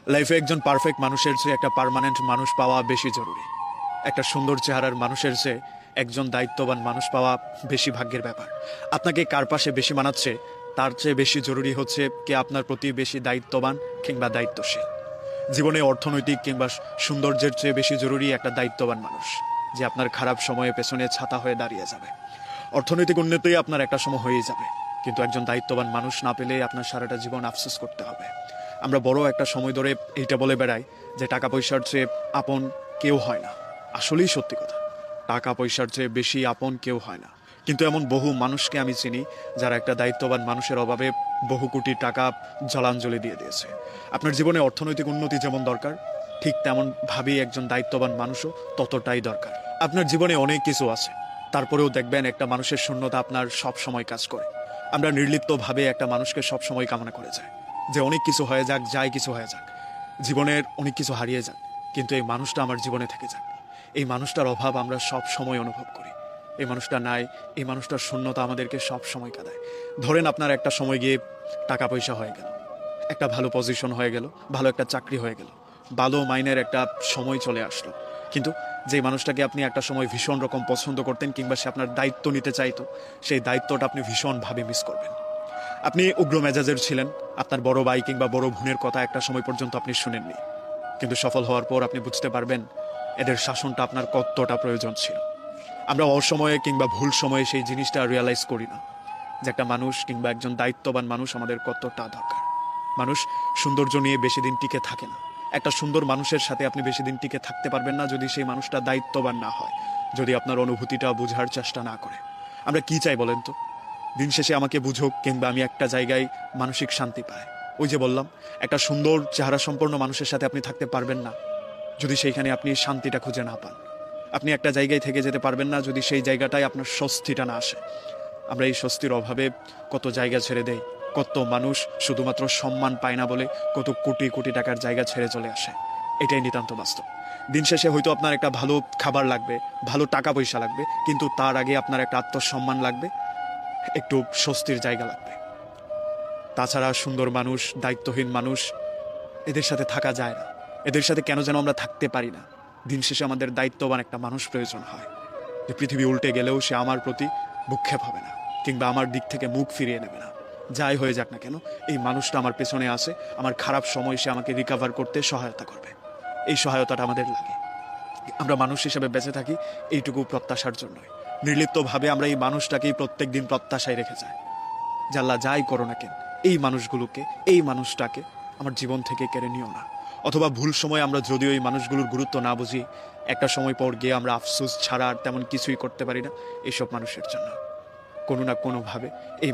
লাইফে একজন পারফেক্ট মানুষের চেয়ে একটা পার্মানেন্ট মানুষ পাওয়া বেশি জরুরি। একটা সুন্দর চেহারার মানুষের চেয়ে একজন দায়িত্ববান মানুষ পাওয়া বেশি ভাগ্যের ব্যাপার। আপনাকে কার পাশে বেশি মানাচ্ছে তার চেয়ে বেশি জরুরি হচ্ছে কে আপনার প্রতি বেশি দায়িত্ববান কিংবা দায়িত্বশীল। জীবনে অর্থনৈতিক কিংবা সৌন্দর্যের চেয়ে বেশি জরুরি একটা দায়িত্ববান মানুষ, যে আপনার খারাপ সময়ে পেছনে ছাতা হয়ে দাঁড়িয়ে যাবে। অর্থনৈতিক উন্নতিই আপনার একটা সময় হয়েই যাবে, কিন্তু একজন দায়িত্ববান মানুষ না পেলে আপনার সারাটা জীবন আফসোস করতে হবে। আমরা বড় একটা সময় ধরে এইটা বলে বেড়াই যে টাকা পয়সার চেয়ে আপন কেউ হয় না। আসলেই সত্যি কথা, টাকা পয়সার চেয়ে বেশি আপন কেউ হয় না। কিন্তু এমন বহু মানুষকে আমি চিনি যারা একটা দায়িত্ববান মানুষের অভাবে বহু কোটি টাকা জলাঞ্জলি দিয়ে দিয়েছে। আপনার জীবনে অর্থনৈতিক উন্নতি যেমন দরকার, ঠিক তেমন ভাবেই একজন দায়িত্ববান মানুষও ততটাই দরকার। আপনার জীবনে অনেক কিছু আছে, তারপরেও দেখবেন একটা মানুষের শূন্যতা আপনার সব সময় কাজ করে। আমরা নির্লিপ্তভাবে একটা মানুষকে সব সময় কামনা করে যাই যে অনেক কিছু হয়ে যাক, যাই কিছু হয়ে যাক, জীবনের অনেক কিছু হারিয়ে যাক, কিন্তু এই মানুষটা আমার জীবনে থেকে যাক। এই মানুষটার অভাব আমরা সব সময় অনুভব করি। এই মানুষটা নাই, এই মানুষটার শূন্যতা আমাদেরকে সব সময় কাঁদায়। ধরেন আপনার একটা সময় গিয়ে টাকা পয়সা হয়ে গেল, একটা ভালো পজিশন হয়ে গেল, ভালো একটা চাকরি হয়ে গেল, ভালো মাইনের একটা সময় চলে আসলো, কিন্তু যে মানুষটাকে আপনি একটা সময় ভীষণ রকম পছন্দ করতেন কিংবা সে আপনার দায়িত্ব নিতে চাইতো, সেই দায়িত্বটা আপনি ভীষণভাবে মিস করবেন। আপনি উগ্র মেজাজের ছিলেন, আপনার বড় ভাই কিংবা বড় বোনের কথা একটা সময় পর্যন্ত আপনি শুনেননি, কিন্তু সফল হওয়ার পর আপনি বুঝতে পারবেন এদের শাসনটা আপনার কতটা প্রয়োজন ছিল। আমরা অসময়ে কিংবা ভুল সময়ে সেই জিনিসটা রিয়ালাইজ করি না যে একটা মানুষ কিংবা একজন দায়িত্ববান মানুষ আমাদের কতটা দরকার। মানুষ সৌন্দর্য নিয়ে বেশি দিন টিকে থাকে না। একটা সুন্দর মানুষের সাথে আপনি বেশি দিন টিকে থাকতে পারবেন না যদি সেই মানুষটা দায়িত্ববান না হয়, যদি আপনার অনুভূতিটা বোঝার চেষ্টা না করে। আমরা কি চাই বলেন তো? দিন শেষে আমাকে বুঝুক কিংবা আমি একটা জায়গায় মানসিক শান্তি পাই। ওই যে বললাম, একটা সুন্দর চেহারা সম্পন্ন মানুষের সাথে আপনি থাকতে পারবেন না যদি সেইখানে আপনি শান্তিটা খুঁজে না পান। আপনি একটা জায়গায় থেকে যেতে পারবেন না যদি সেই জায়গাটায় আপনার স্বস্তিটা না আসে। আমরা এই স্বস্তির অভাবে কত জায়গা ছেড়ে দেই, কত মানুষ শুধুমাত্র সম্মান পায় না বলে কত কোটি কোটি টাকার জায়গা ছেড়ে চলে আসে। এটাই নিতান্ত বাস্তব। দিন শেষে হয়তো আপনার একটা ভালো খাবার লাগবে, ভালো টাকা পয়সা লাগবে, কিন্তু তার আগে আপনার একটা আত্মসম্মান লাগবে, একটু স্বস্তির জায়গা লাগবে। তাছাড়া সুন্দর মানুষ, দায়িত্বহীন মানুষ, এদের সাথে থাকা যায় না। এদের সাথে কেন যেন আমরা থাকতে পারি না। দিন শেষে আমাদের দায়িত্ববান একটা মানুষ প্রয়োজন হয়, যে পৃথিবী উল্টে গেলেও সে আমার প্রতি ভ্রুক্ষেপ হবে না কিংবা আমার দিক থেকে মুখ ফিরিয়ে নেবে না। যাই হয়ে যাক না কেন, এই মানুষটা আমার পেছনে আছে, আমার খারাপ সময় সে আমাকে রিকভার করতে সহায়তা করবে। এই সহায়তাটা আমাদের লাগে। আমরা মানুষ হিসেবে বেঁচে থাকি এইটুকু প্রত্যাশার জন্যই। নির্লিপ্তভাবে আমরা এই মানুষটাকেই প্রত্যেক দিন প্রত্যাশায় রেখে যাই, জাল্লা যাই করো না কেন, এই মানুষগুলোকে, এই মানুষটাকে আমার জীবন থেকে কেড়ে নিও না। অথবা ভুল সময় আমরা যদিও এই মানুষগুলোর গুরুত্ব না বুঝি, একটা সময় পর গিয়ে আমরা আফসোস ছাড়া আর তেমন কিছুই করতে পারি না এইসব মানুষের জন্য। কোনো না কোনোভাবে এই